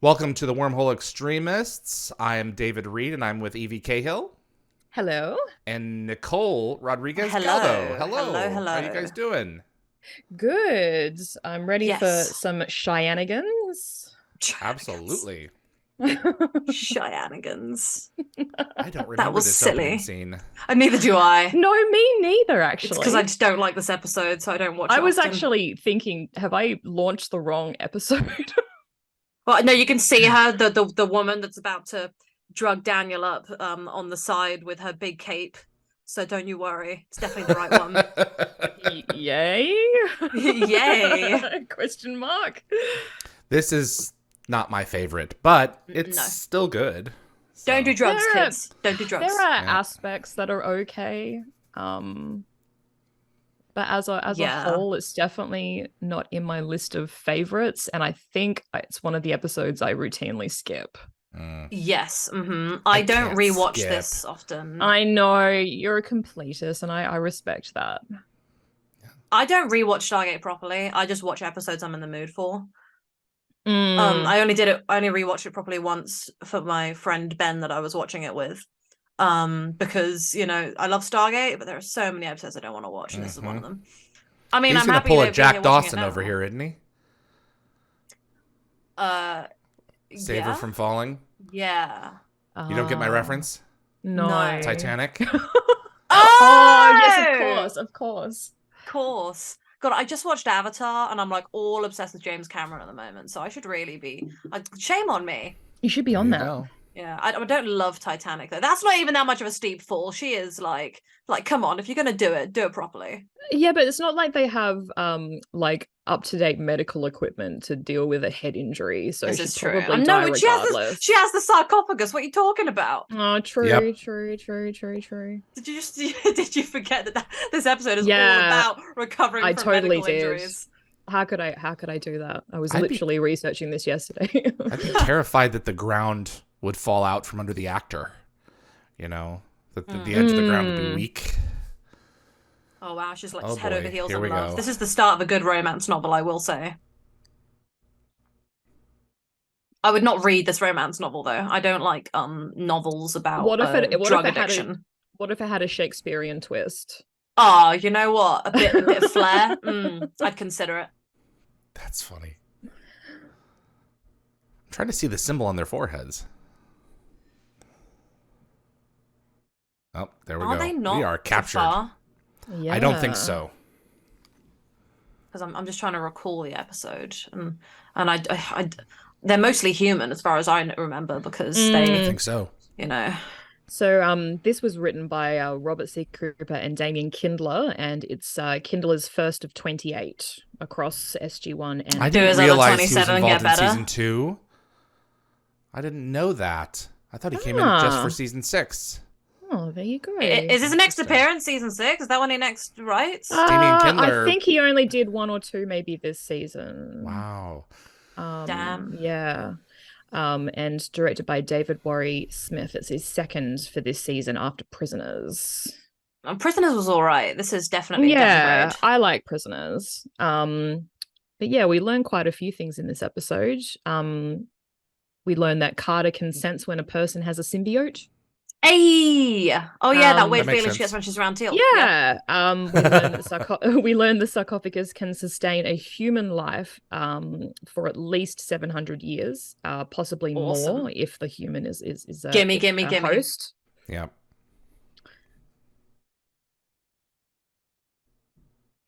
Welcome to the Wormhole Extremists. I am David Reed, and I'm with Evie Cahill Hello. and Nicole Rodriguez Galdo. Hello, hello, Hello. How you guys hello. doing? Good. I'm ready for Yes, some shenanigans. shenanigans. Absolutely. Shenanigans. I don't That remember was this opening silly. scene. Neither do I. No, me neither, It's because I actually. just don't like this episode, so I don't watch I it was often. actually thinking, have I launched the wrong episode? But no, you can see her, the woman that's about to drug Daniel up on the side with her big cape. So don't you worry. It's definitely the right one. Yay? Yay. Question mark. This is not my favorite, but it's No. still good. Don't do So, drugs, There are kids. Don't do there drugs. are yeah. aspects that are okay. But as a Yeah. whole, it's definitely not in my list of favorites, and I think it's one of the episodes I routinely skip. Mm. Yes. I I don't can't rewatch skip. this often. I know you're a completist, and I respect that. I don't rewatch Stargate properly. I just watch episodes I'm in the mood for. Mm, I only rewatched it properly once for my friend Ben that I was watching it with. Because, I love Stargate, but there are so many episodes I don't want to watch, and this is one hmm of them. I mean, He's I'm going to happy pull a that we're here Jack watching it Dawson over now. here, isn't he? Uh, Save her yeah, from falling. yeah. You don't get my ah, reference? no. No. Titanic? Oh, yes, of Oh, course, of course. of course. God, I just watched Avatar, and I'm like all obsessed with James Cameron at the moment, so I should really be. Shame on me. You should be There on you that. go. Yeah, I don't love Titanic though. That's not even that much of a steep fall. She is like, come on, if you're gonna do it properly. Yeah, but it's not like they have like up-to-date medical equipment to deal with a head injury, so This she'd is true. probably I know, die but she regardless. has the sarcophagus. What are you talking about? Oh, true, Yep. true, true, true, true. Did you just did you forget that this episode is all Yeah, about recovering I from totally medical did. injuries? How could I do that? I was I'd be literally researching this yesterday. I'd be terrified that the ground would fall out from under the actor. You know, that the edge of the ground would be Mm. weak. Oh wow, she's like Oh just head over boy, heels here in we love. go. This is the start of a good romance novel, I will say. I would not read this romance novel though. I don't like novels about What if it what if drug it had a addiction. what if it had a Shakespearean twist? Oh, you know what? A bit of flair. I'd consider it. That's funny. I'm trying to see the symbol on their foreheads. Oh, there we Are go. they We not are too captured. far? I don't think Yeah. so. Because I'm just trying to recall the episode, and they're mostly human as far as I remember because I they, Mm. think so. you know, So this was written by Robert C. Cooper and Damien Kindler, and it's Kindler's first of 28 across SG1 I and do didn't his other realize he was 27 get involved in season better. 2. I didn't know that. I thought he came in just for Ah, season 6. oh, there you go. Is his next Interesting. appearance season 6? Is that when he next writes? Damien I Kindler. think he only did one or two maybe this season. Wow. Damn. Yeah. And directed by David Worry Smith. It's his second for this season after Prisoners. Prisoners was all right. This is definitely a Yeah, downgrade. I like Prisoners. But yeah, we learn quite a few things in this episode. We learn that Carter can sense when a person has a symbiote. Hey! Oh yeah, that That weird makes feeling she gets sense. when she's around Teal. Yep. Yeah. We learn the sarcophagus can sustain a human life for at least 700 years, possibly more Awesome. if the human is Gimme, gimme, a gimme. host. Yeah.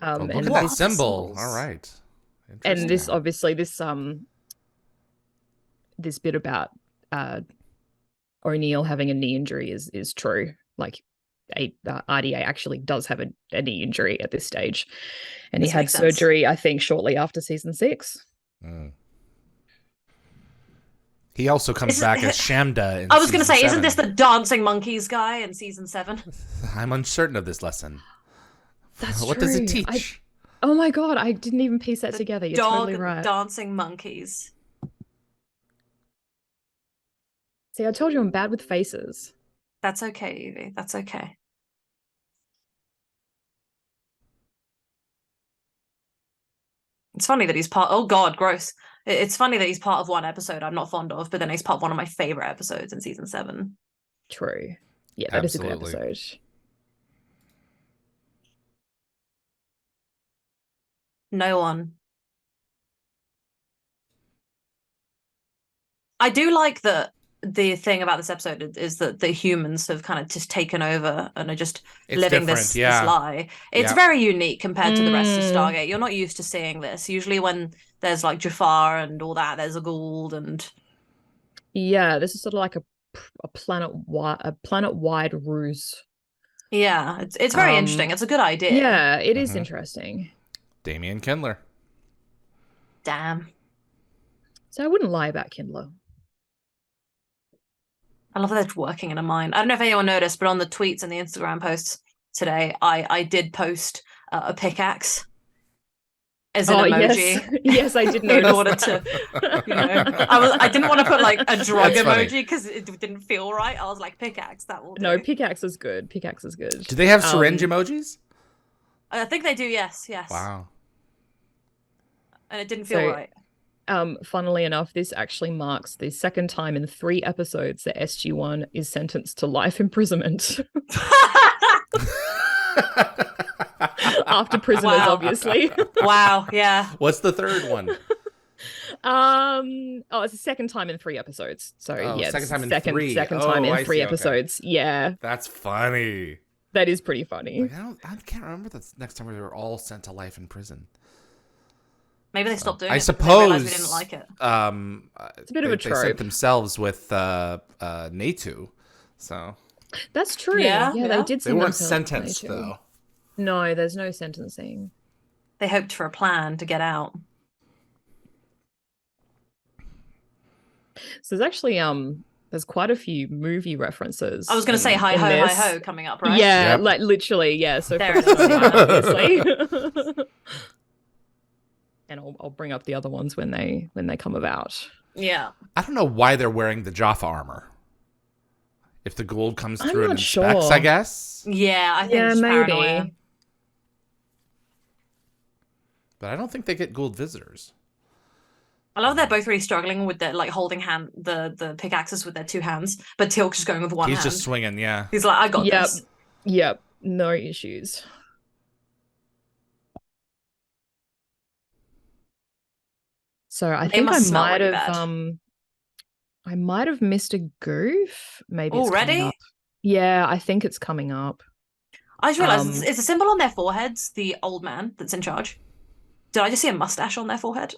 Oh, look And at What that are the symbol. All symbols? right. and this Interesting. obviously this bit about O'Neill having a knee injury is true. Like RDA actually does have a knee injury at this stage, and he This had makes sense. surgery I think shortly after season 6. Mm. He also comes Is it- back as Shamda in I was going to season say, isn't 7. this the dancing monkeys guy in season 7? I'm uncertain of this lesson. That's What true. does it teach? Oh my god, I didn't even piece that The together. You're dog totally right. dancing monkeys. See, I told you I'm bad with faces. That's okay, Evie. That's okay. It's funny that he's part. Oh God, gross! It's funny that he's part of one episode I'm not fond of, but then he's part of one of my favorite episodes in season 7. True. Yeah, that Absolutely. is a good episode. No one. I do like that the thing about this episode is that the humans have kind of just taken over and are just It's living different, this yeah. lie. It's Yeah. very unique compared to the rest of Mm. Stargate. You're not used to seeing this. Usually when there's like Jafar and all that, there's a Gould and Yeah, this is sort of like a planet-wide ruse. yeah, it's very interesting. It's a good idea. Yeah, it is Mhm. interesting. Damian Kindler. Damn. So I wouldn't lie about Kindler. I love that they're working in a mine. I don't know if anyone noticed, but on the tweets and the Instagram posts today, I did post a pickaxe as an emoji. Yes, yes, I did In notice. order to, you know, I didn't want to put like a drug That's funny. emoji because it didn't feel right. I was like, pickaxe, that will do. No, pickaxe is good. Pickaxe is good. Do they have syringe emojis? I think they do. Yes. Wow. And it didn't feel So- right. Funnily enough, this actually marks the second time in 3 episodes that SG1 is sentenced to life imprisonment after prisoners, Wow. obviously. Wow. Yeah. What's the third one? It's the second time in 3 episodes. So Oh, yeah, second it's time in second 3. second time Oh, in I 3 see, okay. episodes. Yeah, That's funny. that is pretty funny. Like, I can't remember the next time we were all sent to life in prison. Maybe they stopped doing I it. Because they realized we suppose- didn't like it. It's a bit of a They sent trope. themselves with Natu, so That's true. Yeah, Yeah, yeah. they did. they send weren't themselves sentenced later. though. No, there's no sentencing. They hoped for a plan to get out. So there's actually there's quite a few movie references. I was going to say hi in ho, hi this. ho coming up, right? Yeah, Yep. like literally, yeah. So There it first is, one, yeah. obviously. And I'll bring up the other ones when they come about. Yeah. I don't know why they're wearing the Jaffa armor. If the Gould comes I'm through and not inspects, sure. I guess. Yeah, I think Yeah, it's maybe. paranoia. But I don't think they get Gould visitors. I love they're both really struggling with their like holding the pickaxes with their 2 hands, but Teal'c's just going with one He's hand. just swinging, yeah. He's like, I got Yep. this. Yep, no issues. So I They think I must smell might really have bad. I might have missed a goof. Maybe it's coming Already? up. Yeah, I think it's coming up. I just realized Um, it's a symbol on their foreheads, the old man that's in charge. Did I just see a mustache on their forehead?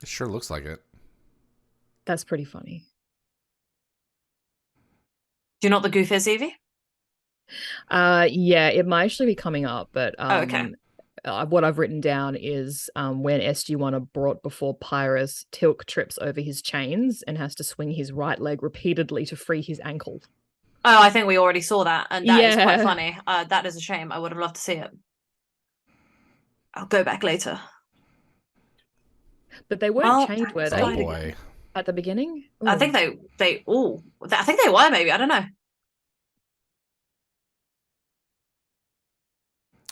It sure looks like it. That's pretty funny. Do you know what the goof is, Evie? Yeah, it might actually be coming up, but Oh, okay. What I've written down is when SG1 are brought before Pyrrhus, Teal'c trips over his chains and has to swing his right leg repeatedly to free his ankle. Oh, I think we already saw that, and that is quite Yeah. funny. That is a shame. I would have loved to see it. I'll go back later. But they weren't Well, chained, were that's they? Oh fine. boy. At the beginning? I Ooh. think I think they were maybe. I don't know.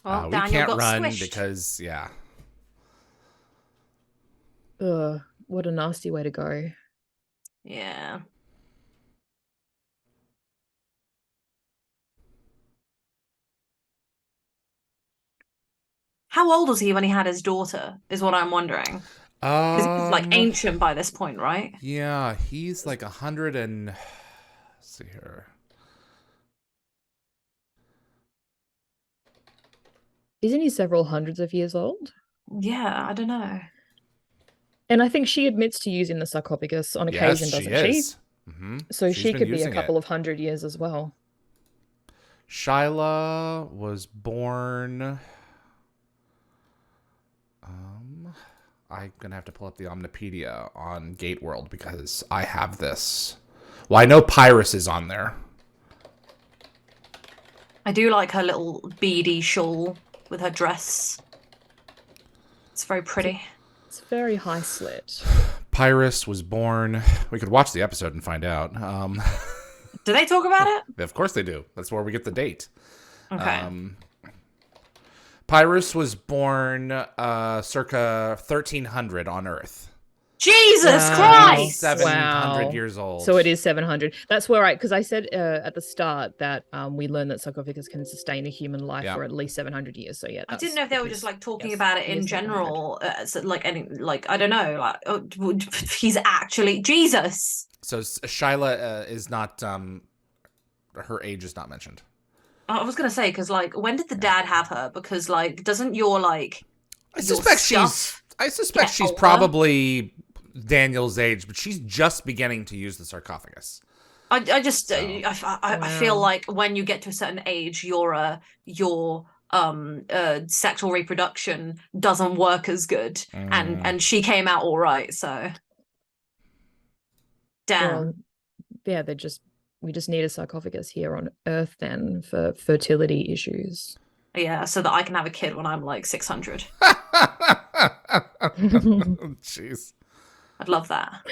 Well, We Daniel can't got run squished. because, yeah. Ugh, what a nasty way to go. Yeah. How old was he when he had his daughter? Is what I'm wondering. 'Cause he's like ancient by this point, right? Yeah, he's like 100 and... Let's see here. Isn't he several hundreds of years old? Yeah, I don't know. And I think she admits to using the sarcophagus on occasion, Yes, she doesn't she? is. Mm-hmm. So She's she been could be a using couple it. of 100 years as well. Shyla was born... I'm going to have to pull up the Omnipedia on Gate World because I have this. Well, I know Pyrrhus is on there. I do like her little beady shawl with her dress. It's very pretty. It's very high slit. Pyrrhus was born... We could watch the episode and find out. Do they talk about it? Of course they do. That's where we get the date. Okay. Pyrrhus was born circa 1300 on Earth. Jesus Wow. Christ! 700 Wow. years old. So it is 700. That's where because I said at the start that we learned that sarcophagus can sustain a human life Yeah. for at least 700 years. So yeah, I didn't know if they were just because, like talking yes, about it it in is 700. general, so, like any, like I don't know, like he's actually Jesus. So Shyla is not. Her age is not mentioned. I was gonna say because like when did the dad have her? Because like doesn't your like I your suspect stuff get she's older? probably Daniel's age, but she's just beginning to use the sarcophagus. I just So. I feel Wow. like when you get to a certain age, your sexual reproduction doesn't work as good, and she came out all right. So damn. Well, yeah, we just need a sarcophagus here on Earth then for fertility issues. Yeah, so that I can have a kid when I'm like 600. Jeez. I'd love that.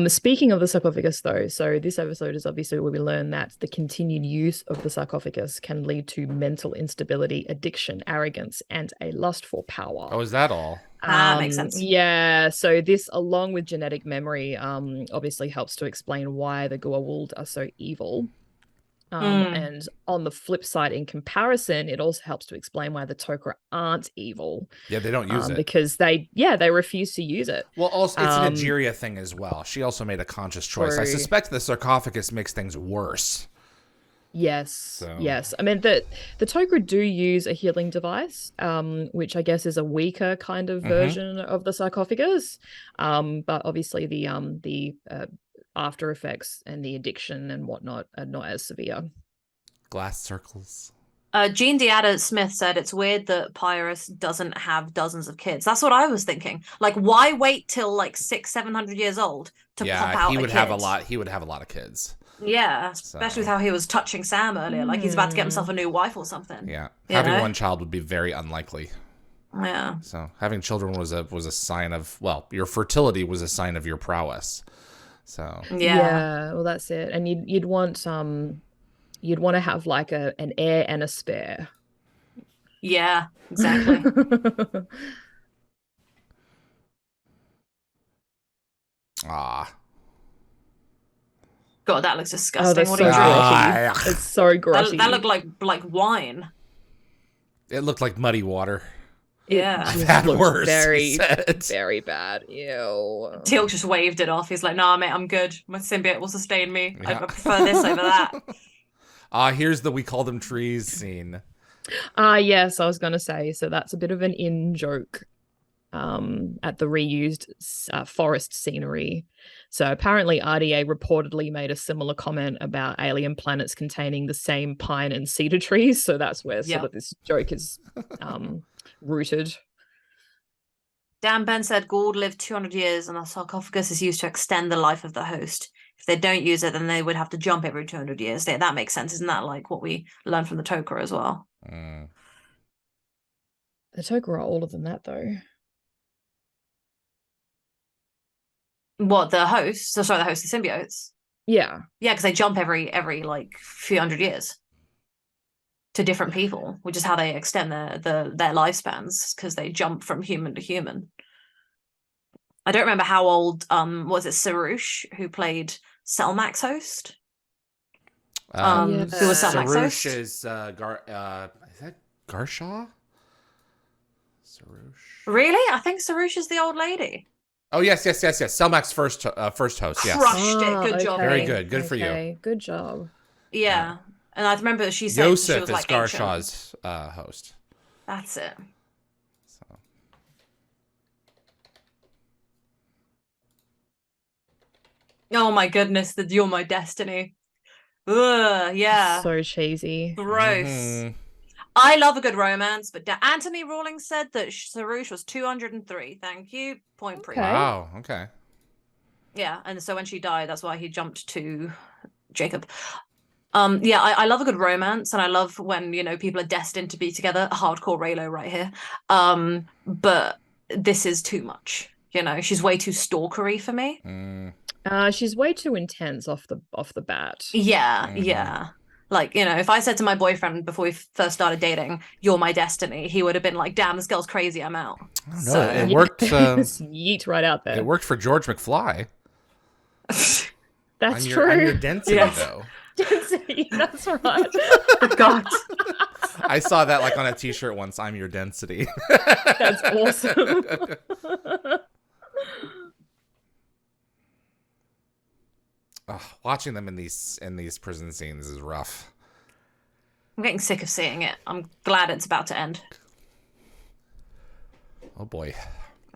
Speaking of the sarcophagus, though, so this episode is obviously where we learn that the continued use of the sarcophagus can lead to mental instability, addiction, arrogance, and a lust for power. Oh, is that all? Makes sense. Yeah, so this, along with genetic memory, obviously helps to explain why the Goa'uld are so evil. And on the flip side, in comparison, it also helps to explain why the Tok'ra aren't evil. Yeah, they don't use it because they refuse to use it. Well, also it's an Aegeria thing as well. She also made a conscious choice. I suspect the sarcophagus makes things worse. Yes, yes. I mean, the Tok'ra do use a healing device, which I guess is a weaker kind of version of the sarcophagus. But obviously the after effects and the addiction and whatnot are not as severe. Glass circles. Jean Deada Smith said it's weird that Pyrrhus doesn't have dozens of kids. That's what I was thinking. Like, why wait till like 700 years old to pop out he would a kid? have a lot. He would have a lot of kids. Yeah, especially with how he was touching Sam earlier. Like he's about to get himself a new wife or something. Yeah, having one child would be very unlikely. Yeah. So having children was a sign of, well, your fertility was a sign of your prowess. So yeah, well, that's it. And you'd want to have like an heir and a spare. Yeah, exactly. God, that looks disgusting. What so grotty. It's so grotty. That looked like wine. It looked like muddy water. Yeah. I've had worse. Very, very bad. Ew. Teal'c just waved it off. He's like, nah, mate, I'm good. My symbiote will sustain me. Yeah. I prefer this over that. Here's the "we call them trees" scene. Yes, I was going to say. So that's a bit of an in-joke at the reused forest scenery. So apparently RDA reportedly made a similar comment about alien planets containing the same pine and cedar trees. So that's where sort of this joke is rooted. Dan Ben said Gould lived 200 years and the sarcophagus is used to extend the life of the host. If they don't use it, then they would have to jump every 200 years. That makes sense. Isn't that like what we learned from the Tok'ra as well? The Tok'ra are older than that, though. What, the host? So sorry, the host, the symbiotes? Yeah. Yeah, because they jump every like few hundred years to different people, which is how they extend their lifespans, because they jump from human to human. I don't remember how old was it Sarouche who played Selmac's host? Who was Selmac's host? Sarouche is that Garshaw? Sarouche. Really? I think Sarouche is the old lady. Oh yes. Selmac's first host. Yes. Crushed it. Good job. Very good. Good for you. Good job. Yeah. And I remember she said Yosef she was like is Garshaw's host. That's it. So. Oh my goodness, you're my destiny. Ugh, yeah. So cheesy. Gross. I love a good romance, but Anthony Rawlings said that Sarouche was 203. Thank you. Point pre. Wow. Okay. Yeah, and so when she died, that's why he jumped to Jacob. Yeah, I love a good romance, and I love when, people are destined to be together. Hardcore Raylo right here. But this is too much. She's way too stalkery for me. She's way too intense off the bat. Yeah, yeah. Like, you know, if I said to my boyfriend before we first started dating, "You're my destiny," he would have been like, "Damn, this girl's crazy. I'm out." I don't know. So It worked. Yeet right out there. It worked for George McFly. That's I'm your true. density, Yes. though. Density, that's right. God. I saw that like on a T-shirt once. I'm your density. That's awesome. Watching them in these prison scenes is rough. I'm getting sick of seeing it. I'm glad it's about to end. Oh boy.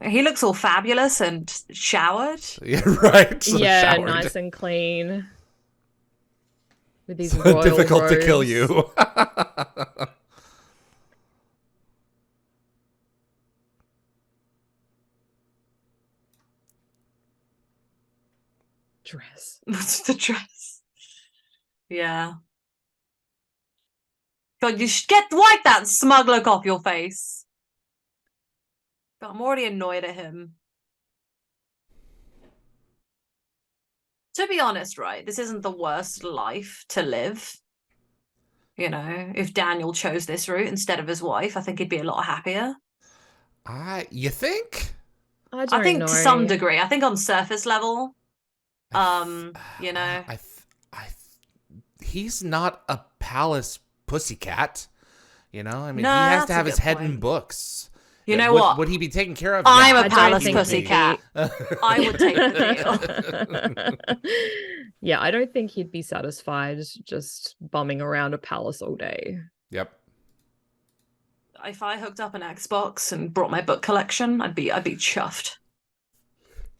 He looks all fabulous and showered. Yeah, right. So Yeah, showered. nice and clean. With these So royal difficult to kill robes. you. Dress. What's the dress? Yeah. God, you should wipe that smug look off your face. God, I'm already annoyed at him. To be honest, right, this isn't the worst life to live. You know, if Daniel chose this route instead of his wife, I think he'd be a lot happier. You think? I don't think know. to some degree. I think on surface level, you know. He's not a palace pussycat. You know, I mean, No, he has that's to a have his good head in point. books. You know what? Would he be taken care of? I'm Yeah. a palace think he'd pussycat. I would take the deal. Yeah, I don't think he'd be satisfied just bumming around a palace all day. Yep. If I hooked up an Xbox and brought my book collection, I'd be chuffed.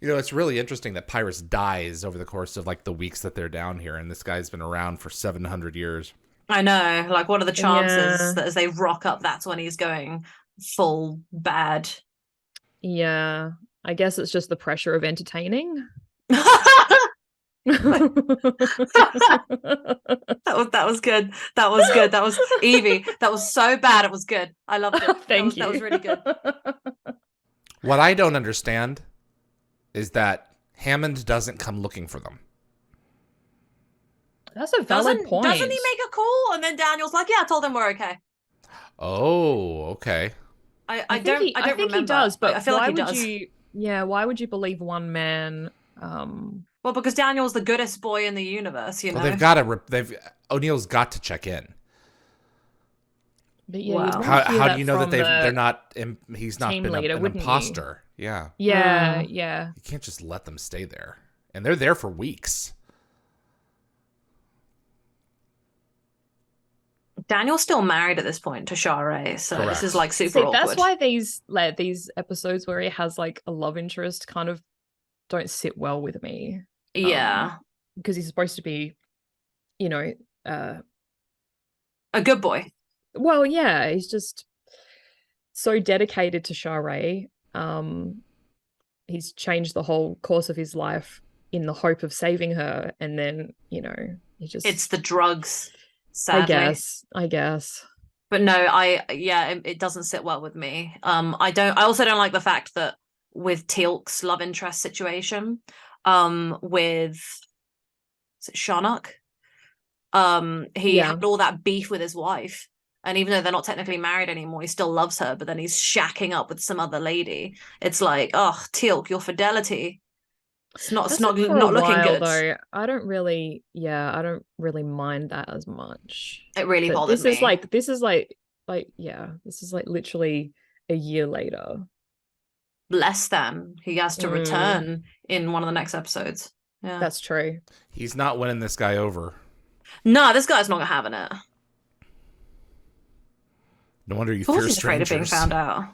You know, it's really interesting that Pyrrhus dies over the course of like the weeks that they're down here, and this guy's been around for 700 years. I know. Like, what are the chances Yeah. that as they rock up, that's when he's going full bad? Yeah, I guess it's just the pressure of entertaining. That was good. That was good. That was Evie. That was so bad. It was good. I loved it. Thank you. That was really good. What I don't understand is that Hammond doesn't come looking for them. That's a valid point. Doesn't he make a call? And then Daniel's like, "Yeah, I told him we're okay." Oh, okay. I don't remember. He does, but I feel why like he would does. you? Yeah, why would you believe one man? Well, because Daniel's the goodest boy in the universe, you know. Well, O'Neill's got to check in. But yeah, Wow. you'd wanna How hear do you know that from they're not? He's not team been leader, an wouldn't you? imposter. Yeah. Yeah, yeah. You can't just let them stay there, and they're there for weeks. Daniel's still married at this point to Shara, so Correct. this is like super See, awkward. that's why these episodes where he has like a love interest kind of don't sit well with me. Yeah. Because he's supposed to be, you know, A good boy. well, yeah, he's just so dedicated to Shara. He's changed the whole course of his life in the hope of saving her, and then, you know, he just It's the drugs, sadly. I guess. But no, it doesn't sit well with me. I also don't like the fact that with Teal'c's love interest situation, with is it Sharnock? He had all that beef with his wife. And even though they're not technically married anymore, he still loves her, but then he's shacking up with some other lady. It's like, oh, Teal'c, your fidelity. It's not looking good. Though. I don't really mind that as much. It really But bothered me. This is like literally a year later. Less than. He has to return in one of the next episodes. Yeah. That's true. He's not winning this guy over. No, this guy's not having it. No wonder you Of course fear he's afraid of being strangers. found out.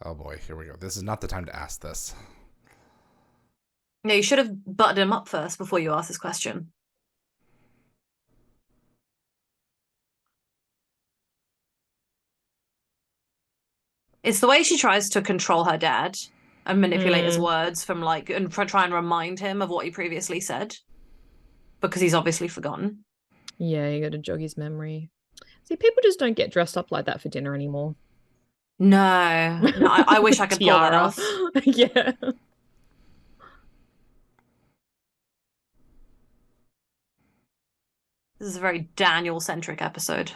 Oh boy, here we go. This is not the time to ask this. No, you should have buttoned him up first before you asked this question. It's the way she tries to control her dad and manipulate his words from and try and remind him of what he previously said, because he's obviously forgotten. Yeah, you got to jog his memory. See, people just don't get dressed up like that for dinner anymore. No, I wish I could pull that off. Yeah. This is a very Daniel-centric episode.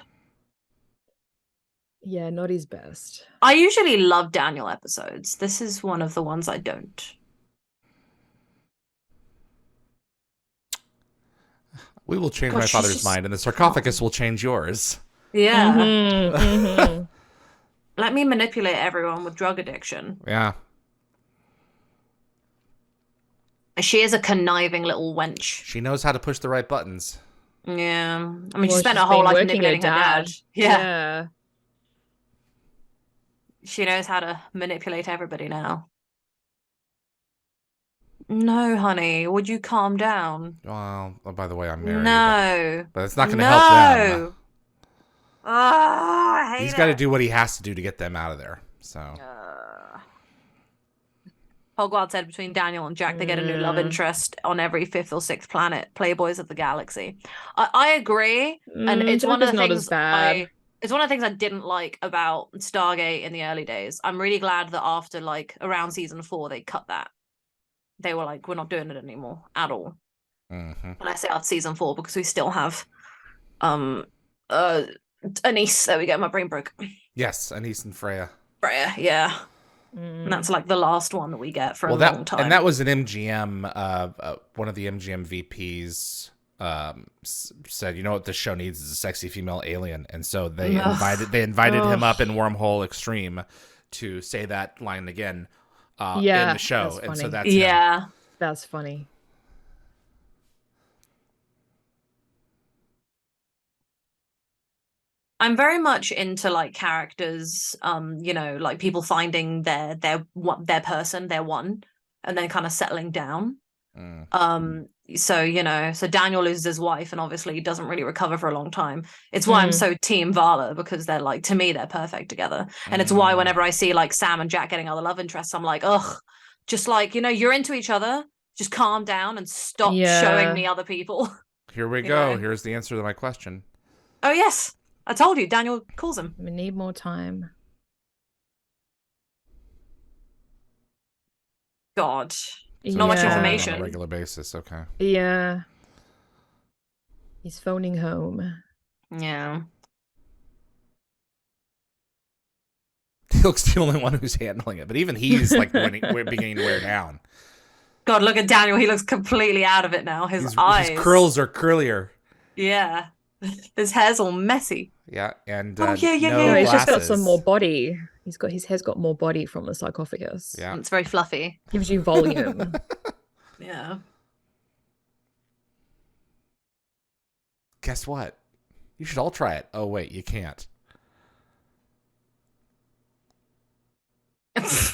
Yeah, not his best. I usually love Daniel episodes. This is one of the ones I don't. We will change God, my she's father's just- mind, and the sarcophagus will change yours. Yeah. Mhm, mhm. Let me manipulate everyone with drug addiction. Yeah. She is a conniving little wench. She knows how to push the right buttons. Yeah. I mean, she Well, spent she's her whole been life working her manipulating her dad. Yeah. Yeah. She knows how to manipulate everybody now. No, honey. Would you calm down? Well, oh, by the way, I'm married. No. But it's not going to help them. No. Oh, I hate He's it. got to do what he has to do to get them out of there. So. Hogwarts said between Daniel and Jack, they get a new love interest on every 5th or 6th planet. Playboys of the galaxy. I agree, and it's Jack one of is the not things as bad. it's one of the things I didn't like about Stargate in the early days. I'm really glad that after like around season 4 they cut that. They were like, we're not doing it anymore at all. Mm-hmm. And I say after season 4 because we still have Anise. There we go. My brain broke. Yes, Anise and Freya. Freya, yeah. Mm. And that's like the last one that we get for a long time. And that was an MGM. One of the MGM VPs said, "You know what this show needs is a sexy female alien," and so they invited him up in Wormhole Extreme to say that line again in the show, and so that's him. That's funny. I'm very much into like characters, like people finding their person, their one, and then kind of settling down. So Daniel loses his wife and obviously doesn't really recover for a long time. It's why I'm so team Vala, because they're like, to me, they're perfect together. And it's why whenever I see like Sam and Jack getting other love interests, I'm like, ugh, just like, you're into each other. Just calm down and stop showing me other people. Here we go. Here's the answer to my question. Oh, yes. I told you, Daniel calls him. We need more time. God. So Not much he's calling information. on a regular basis. Okay. Yeah. He's phoning home. Yeah. He looks the only one who's handling it, but even he's like beginning to wear down. God, look at Daniel. He looks completely out of it now. His eyes. His curls are curlier. Yeah. His hair's all messy. Yeah, and no He's just got glasses. some more body. His hair's got more body from the sarcophagus. Yeah, it's very fluffy. Gives you volume. Yeah. Guess what? You should all try it. Oh wait, you can't.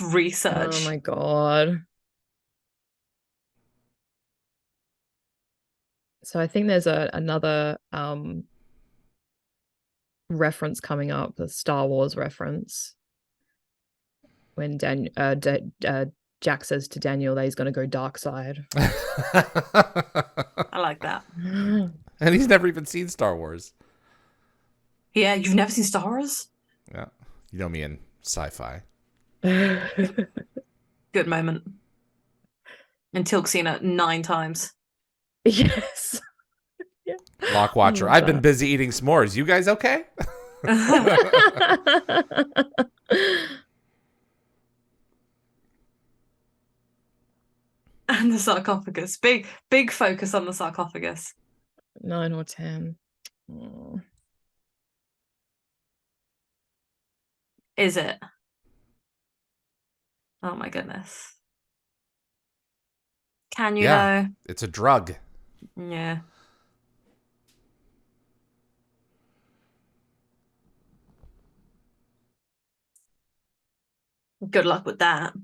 Research. Oh my god. So I think there's another reference coming up, the Star Wars reference, when Jack says to Daniel that he's going to go dark side. I like that. And he's never even seen Star Wars. Yeah, you've never seen Star Wars? Yeah, you know me in sci-fi. Good moment. And Tilk's seen it 9 times. Yes. Yeah. Lock Watcher. I've been busy eating s'mores. You guys okay? And the sarcophagus. Big focus on the sarcophagus. 9 or 10. Oh. Is it? Oh my goodness. Can you though? It's a drug. Yeah. Good luck with that.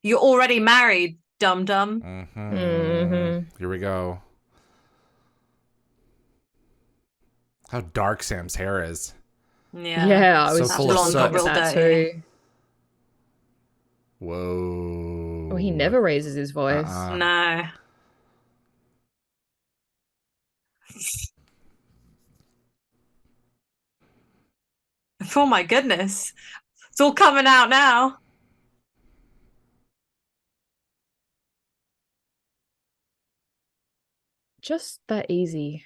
You're already married, dum-dum. Here we go. How dark Sam's hair is. Yeah, I was so full of soot. Real that dirty. too. Whoa. Well, he never raises his voice. No. Oh my goodness. It's all coming out now. Just that easy.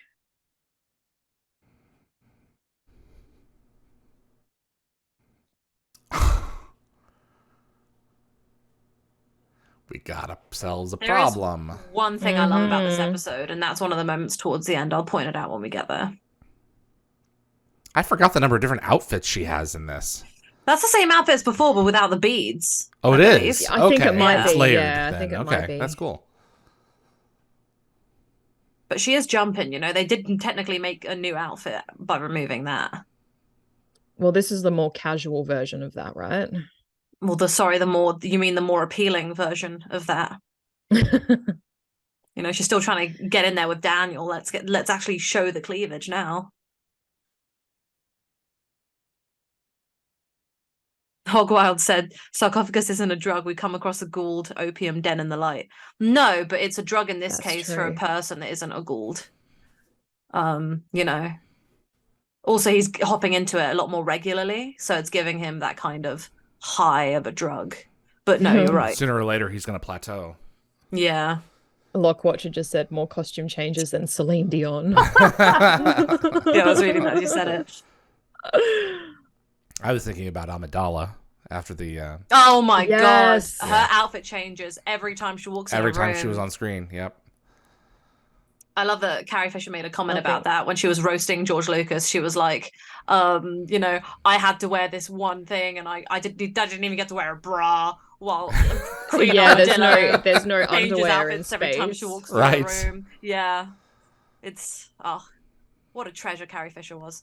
We got ourselves a There is problem. one thing I love about this episode, and that's one of the moments towards the end. I'll point it out when we get there. I forgot the number of different outfits she has in this. That's the same outfit as before, but without the beads. Oh, it is? Yeah, I think it might It's be. layered, Yeah, then. I think it okay, might be. That's cool. But she is jumping, you know. They didn't technically make a new outfit by removing that. Well, this is the more casual version of that, right? Well, you mean the more appealing version of that. You know, she's still trying to get in there with Daniel. Let's actually show the cleavage now. Hogwild said, sarcophagus isn't a drug. We come across a Gould opium den in the light. No, but it's a drug in this case for a person that isn't a Gould. You know. Also, he's hopping into it a lot more regularly, so it's giving him that kind of high of a drug. But no, you're right. Sooner or later, he's going to plateau. Yeah. Lockwatcher just said more costume changes than Celine Dion. Yeah, I was reading that as you said it. I was thinking about Amidala after the... Oh my yes. God. Her outfit changes every time she walks in every a room. time she was on screen, yep. I love that Carrie Fisher made a comment about that when she was roasting George Lucas. She was like, you know, I had to wear this one thing and I didn't even get to wear a bra while yeah, there's no underwear in space. Every time she walks through the room. Yeah. It's what a treasure Carrie Fisher was.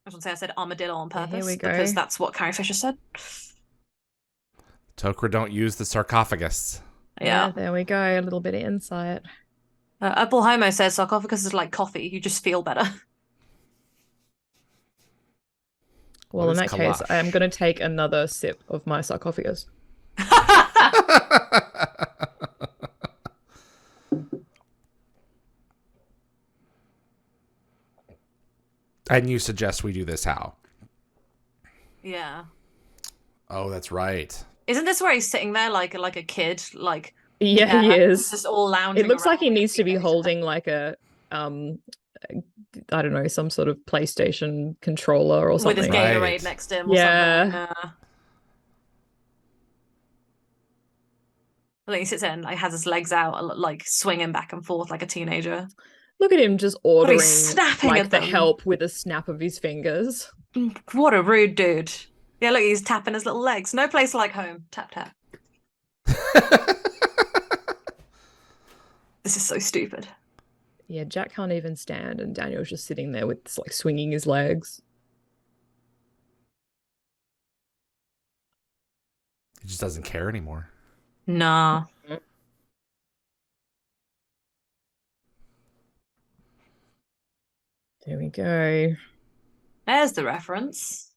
I should say I said armadillo on purpose because that's what Carrie Fisher said. Tok'ra don't use the sarcophagus. Yeah, there we go. A little bit of insight. Apple Homo says sarcophagus is like coffee. You just feel better. Well, in that case, I am going to take another sip of my sarcophagus. And you suggest we do this how? Yeah. Oh, that's right. Isn't this where he's sitting there like a kid? Like yeah, he is. Just all lounging. It looks like he needs to be holding like a I don't know, some sort of PlayStation controller or something. With his Gatorade next to him. Yeah. I think he sits there and like has his legs out, like swinging back and forth like a teenager. Look at him just ordering like the help with a snap of his fingers. What a rude dude. Yeah, look, he's tapping his little legs. No place like home. Tap, tap. This is so stupid. Yeah, Jack can't even stand, and Daniel's just sitting there with like swinging his legs. He just doesn't care anymore. Nah. There we go. There's the reference.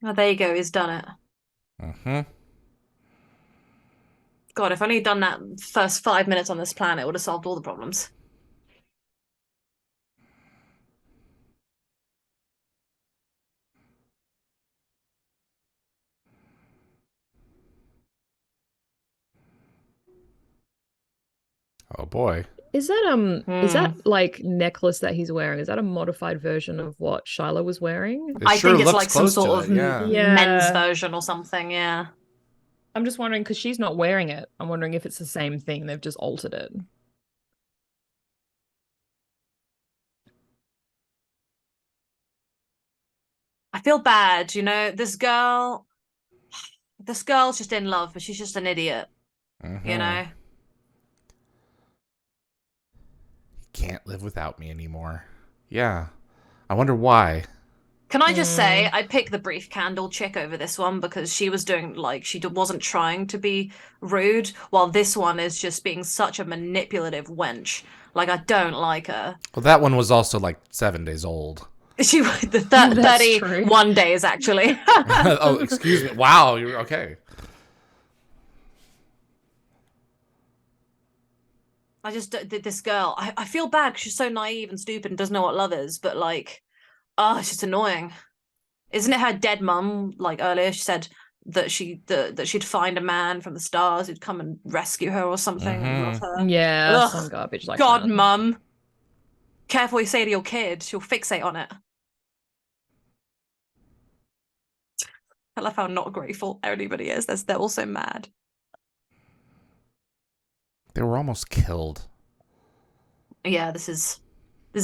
Oh, there you go. He's done it. Mm-hmm. God, if only he'd done that first 5 minutes on this planet, it would have solved all the problems. Oh boy. Is that like necklace that he's wearing? Is that a modified version of what Shiloh was wearing? I think it's like some sort of men's version or something, yeah. I'm just wondering because she's not wearing it. I'm wondering if it's the same thing. They've just altered it. I feel bad, you know, this girl's just in love, but she's just an idiot. You know? Can't live without me anymore. Yeah. I wonder why. Can I just say, I picked the brief candle chick over this one because she was doing, like, she wasn't trying to be rude, while this one is just being such a manipulative wench. Like, I don't like her. Well, that one was also, like, 7 days old. She was 31 days, actually. Oh, excuse me. Wow, you're okay. I just, this girl, I feel bad because she's so naive and stupid and doesn't know what love is, but, like, oh, it's just annoying. Isn't it her dead mum, like, earlier, she said, that she'd find a man from the stars who'd come and rescue her or something and love her. Yeah, Ugh, some garbage like God, that. Mum. Careful what you say to your kid. She'll fixate on it. I love how not grateful everybody is. They're all so mad. They were almost killed. Yeah, this is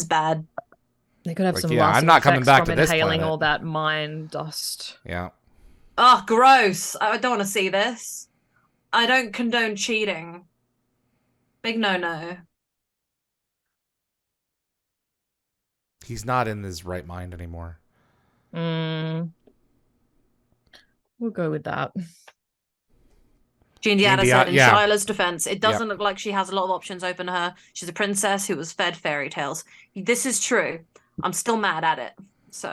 bad. They could have Like, some yeah, I'm lasting not coming effects back from to this inhaling planet. all that mine dust. Yeah. Oh, gross. I don't want to see this. I don't condone cheating. Big no-no. He's not in his right mind anymore. We'll go with that. Jean Diaz said in yeah. Shyla's defense, it doesn't look like she has a lot of options open to her. She's a princess who was fed fairy tales. This is true. I'm still mad at it. So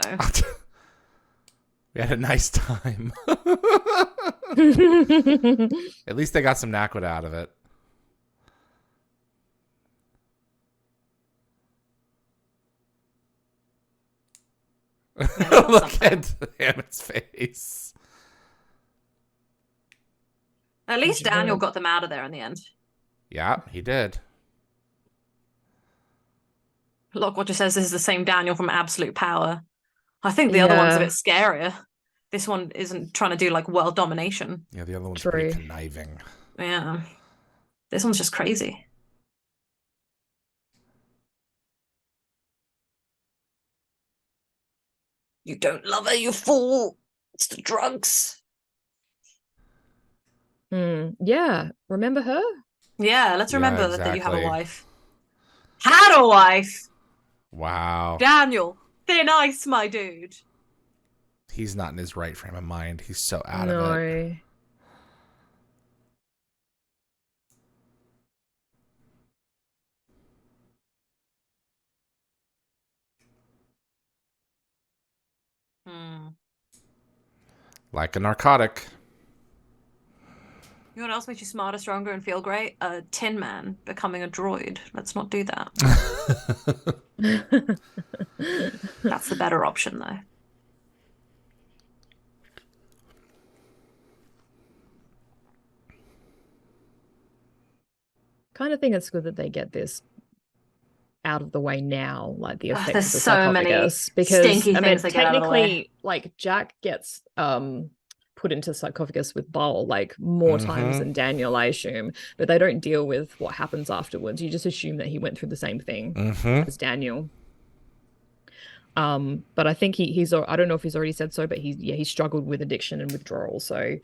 we had a nice time. At least they got some Naquit out of it. Look at Hammond's face. At least Daniel got them out of there in the end. Yeah, he did. Lockwatcher says this is the same Daniel from Absolute Power. I think the other one's a bit scarier. This one isn't trying to do like world domination. Yeah, the other one's pretty conniving. Yeah. This one's just crazy. You don't love her, you fool. It's the drugs. Yeah. Remember her? Yeah, let's remember that you have a exactly. wife. Had a wife! Wow. Daniel, thin ice, my dude. He's not in his right frame of mind. He's so out of it. Like a narcotic. You know what else makes you smarter, stronger, and feel great? A Tin Man becoming a droid. Let's not do that. That's the better option, though. Kind of think it's good that they get this out of the way now, like the effect There's of the so many sarcophagus, because stinky things that get out of the way. technically, like Jack gets put into sarcophagus with Bull like more times than Daniel, I assume, but they don't deal with what happens afterwards. You just assume that he went through the same thing as Daniel. But I think he's I don't know if he's already said so, but he struggled with addiction and withdrawal, so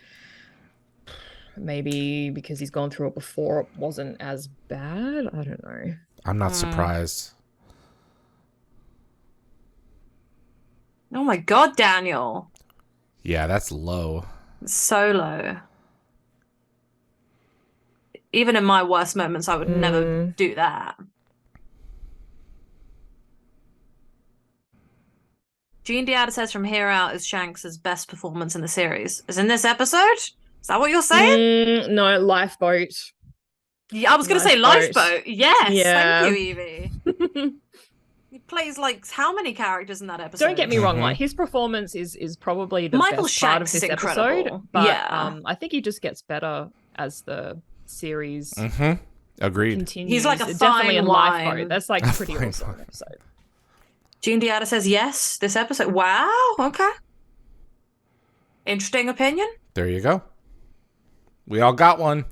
maybe because he's gone through it before, it wasn't as bad. I don't know. I'm not surprised. Oh my god, Daniel. Yeah, that's low. It's so low. Even in my worst moments, I would never do that. Jean Diaz says from here out is Shanks' best performance in the series. Is in this episode? Is that what you're saying? No, Lifeboat. Yeah, I was going to say Lifeboat. Yes, yeah. Thank you, Evie. He plays like how many characters in that episode? Don't get me wrong, like his performance is probably the Michael best Shanks part of this episode. But yeah. I think he just gets better as the series Agreed. continues. He's like a definitely in fine Lifeboat. That's like pretty awesome episode. Jean Diaz says yes, this episode. Wow, okay. Interesting opinion. There you go. We all got one.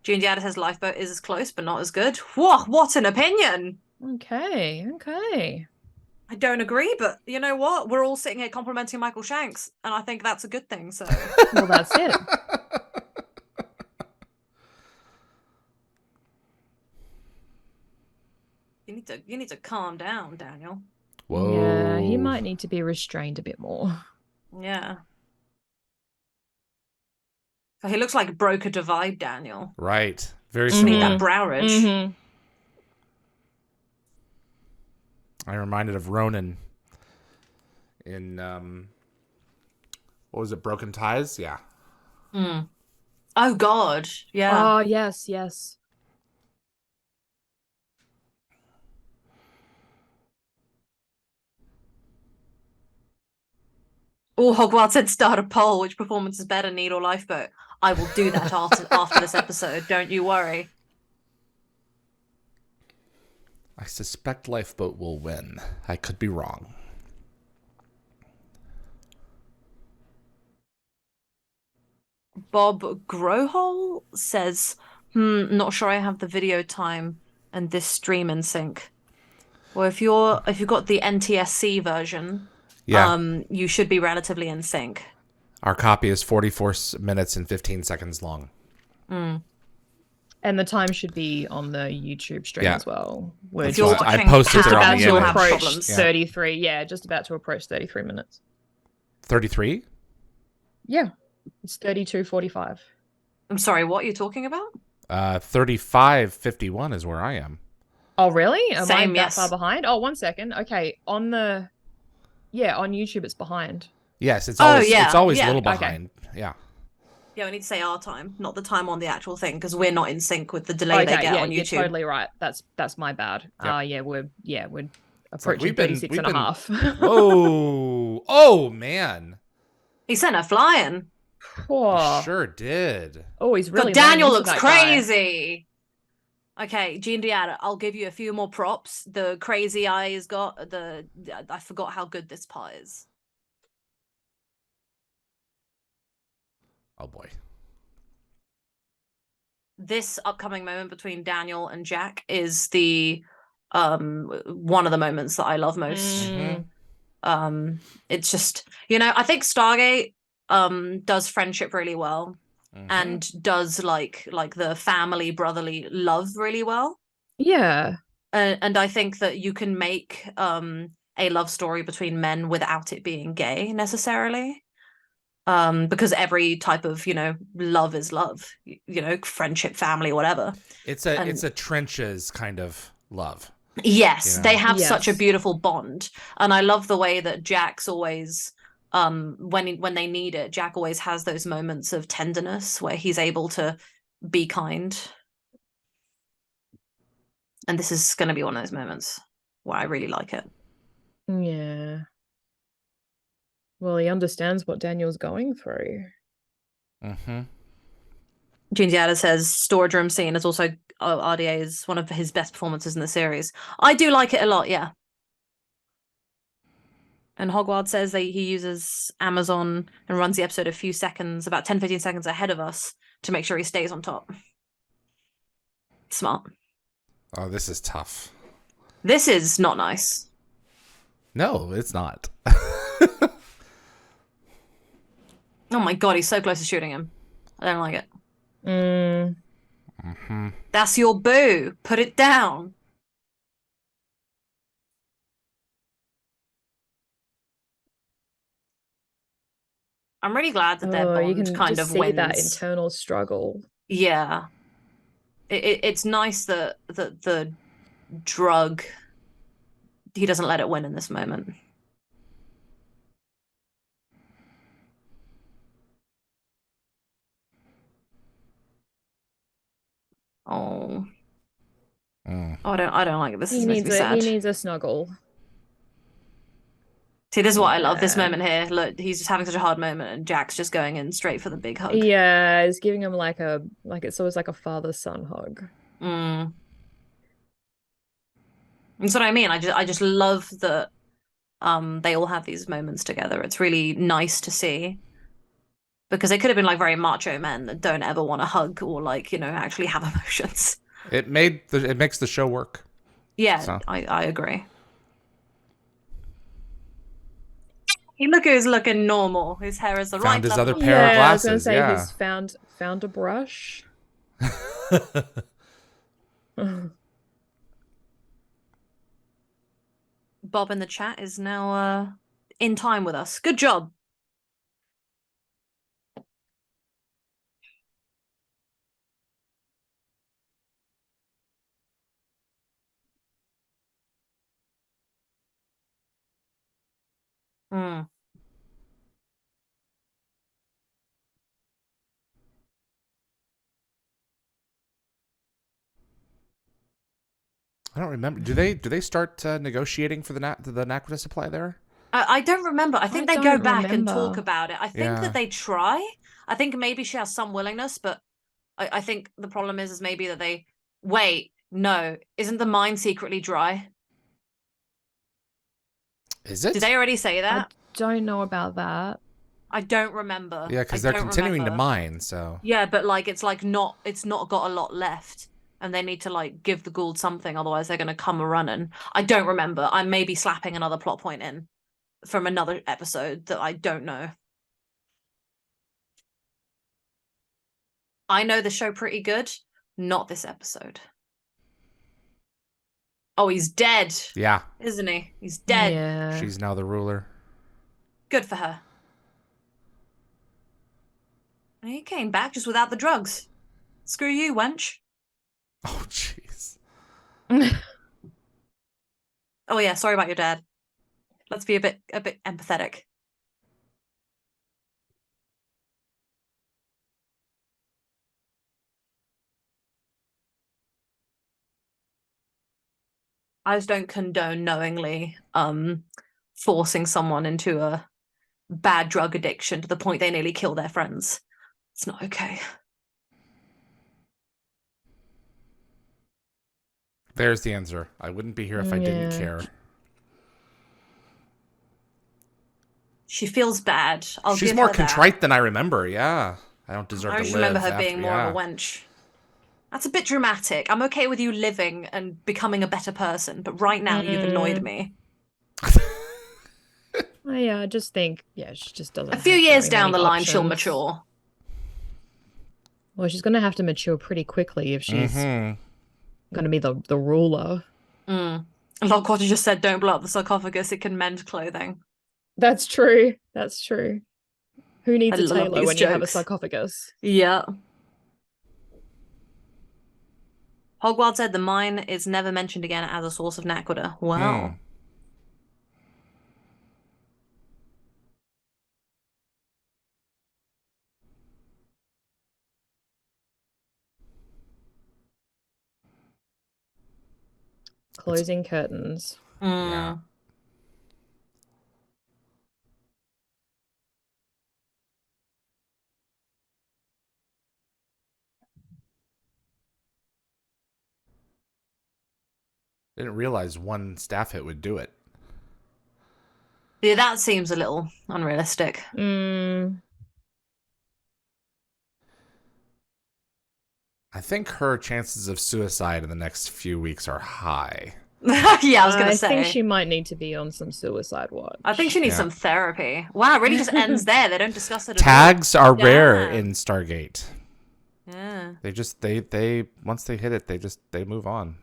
Jean Diaz says Lifeboat is as close, but not as good. Whoa, what an opinion. Okay. I don't agree, but you know what? We're all sitting here complimenting Michael Shanks, and I think that's a good thing, so. Well, that's it. You need to calm down, Daniel. Whoa. Yeah, he might need to be restrained a bit more. Yeah. He looks like Broker Divide Daniel. Right. Very Need similar. that brow ridge. I'm reminded of Ronan in what was it, Broken Ties? Yeah. Oh god. Yeah. Oh yes. Oh, Hogwarts said start a poll. Which performance is better, Need or Lifeboat? I will do that after this episode. Don't you worry. I suspect Lifeboat will win. I could be wrong. Bob Grohol says, not sure I have the video time and this stream in sync. Well, if you've got the NTSC version, Yeah. You should be relatively in sync. Our copy is 44 minutes and 15 seconds long. And the time should be on the YouTube stream as well. If you're watching, I posted just there on about the to image. approach 33. Yeah, just about to approach 33 minutes. 33? Yeah, it's 32:45. I'm sorry, what are you talking about? 35:51 is where I am. Oh, really? Am Same, I that far behind? Oh, 1 second. Okay, on YouTube it's behind. Yes, it's always a little Okay. behind. Yeah. Yeah, we need to say our time, not the time on the actual thing, because we're not in sync with the delay they get on YouTube. You're totally right. That's my bad. Yep. We're approaching 36 and a half. Whoa. Oh, man. He sent her flying. He sure did. Oh, he's really. But Daniel looks crazy. Okay, Gene Diada, I'll give you a few more props. The crazy eye has got I forgot how good this part is. Oh boy. This upcoming moment between Daniel and Jack is the one of the moments that I love most. It's just, I think Stargate does friendship really well. And does like the family brotherly love really well. Yeah. And I think that you can make a love story between men without it being gay necessarily. Because every type of, love is love, friendship, family, whatever. It's a trenches kind of love. Yes, they have such a beautiful bond. And I love the way that Jack's always when they need it, Jack always has those moments of tenderness where he's able to be kind. And this is going to be one of those moments where I really like it. Yeah. Well, he understands what Daniel's going through. Gene Diada says storage room scene is also RDA is one of his best performances in the series. I do like it a lot, yeah. And Hogwarts says that he uses Amazon and runs the episode a few seconds, about 10-15 seconds ahead of us to make sure he stays on top. Smart. Oh, this is tough. This is not nice. No, it's not. Oh my god, he's so close to shooting him. I don't like it. That's your boo. Put it down. I'm really glad that their bond kind of wins. That internal struggle. Yeah. It's nice that the drug, he doesn't let it win in this moment. Oh. Oh, I don't like it. This is making me sad. He needs a snuggle. See, this is what I love, this moment here. Look, he's just having such a hard moment and Jack's just going in straight for the big hug. Yeah, it's giving him it's always like a father-son hug. That's what I mean. I just love that they all have these moments together. It's really nice to see. Because they could have been like very macho men that don't ever want to hug or actually have emotions. It makes the show work. Yeah, so. I agree. Look who's looking normal. His hair is the right Found his level. other pair of glasses. I was gonna say he's found a brush. Bob in the chat is now in time with us. Good job. I don't remember. Do they start negotiating for the Naquita supply there? I don't remember. I think they go don't back and talk remember. about it. I think Yeah. that they try. I think maybe she has some willingness, but I think the problem is maybe that they wait. No, isn't the mine secretly dry? Is it? Did they already say I that? don't know about that. I don't remember. Yeah, because I they're don't continuing to remember. mine, so. Yeah, but like it's not got a lot left. And they need to like give the Gould something, otherwise they're gonna come a running. I don't remember. I may be slapping another plot point in from another episode that I don't know. I know the show pretty good, not this episode. Oh, he's dead, Yeah. isn't he? He's dead. Yeah. She's now the ruler. Good for her. He came back just without the drugs. Screw you, wench. Oh, jeez. Oh yeah, sorry about your dad. Let's be a bit empathetic. I just don't condone knowingly forcing someone into a bad drug addiction to the point they nearly kill their friends. It's not okay. There's the answer. I wouldn't be here if I didn't care. She feels bad. She's more contrite than I remember. Yeah. I don't deserve to live. I just remember her after, being more of a wench. That's a bit dramatic. I'm okay with you living and becoming a better person, but right now you've annoyed me. Yeah, I just think, she just doesn't. A few years down the line, she'll mature. Well, she's going to have to mature pretty quickly if she's going to be the ruler. Lockwater just said, don't blow up the sarcophagus, it can mend clothing. That's true. That's true. Who needs a tailor when jokes. you have a sarcophagus? Yeah. Hogwarts said the mine is never mentioned again as a source of Naquadah. Wow. Closing curtains. Yeah. Didn't realize one staff hit would do it. Yeah, that seems a little unrealistic. I think her chances of suicide in the next few weeks are high. Yeah, I was gonna say. I think she might need to be on some suicide watch. I think she needs some therapy. Wow, it really just ends there. They don't discuss it at Tags are rare in Stargate. Yeah. They once they hit it, they move on.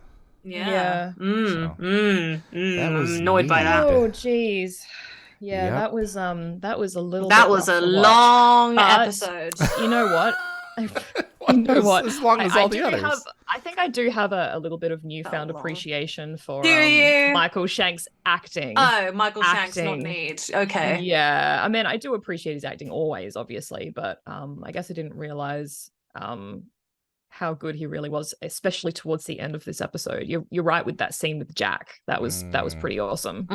Yeah. That was annoyed by that. Oh, jeez. Yeah, that was a little. That was a long episode. You know what? You know what? As long as all the others. I think I do have a little bit of newfound appreciation for you? Michael Shanks' acting. Oh, Michael Shanks, not need. Okay. Yeah, I mean, I do appreciate his acting always, obviously, but I guess I didn't realize how good he really was, especially towards the end of this episode. You're right with that scene with Jack. That was pretty awesome.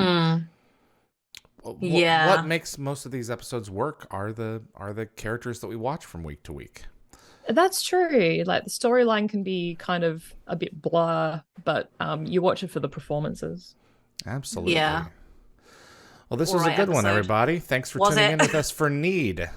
What makes most of these episodes work are the characters that we watch from week to week. That's true. Like the storyline can be kind of a bit blah, but you watch it for the performances. Absolutely. Yeah. Well, this was a good one, everybody. Thanks for tuning in with us for Need.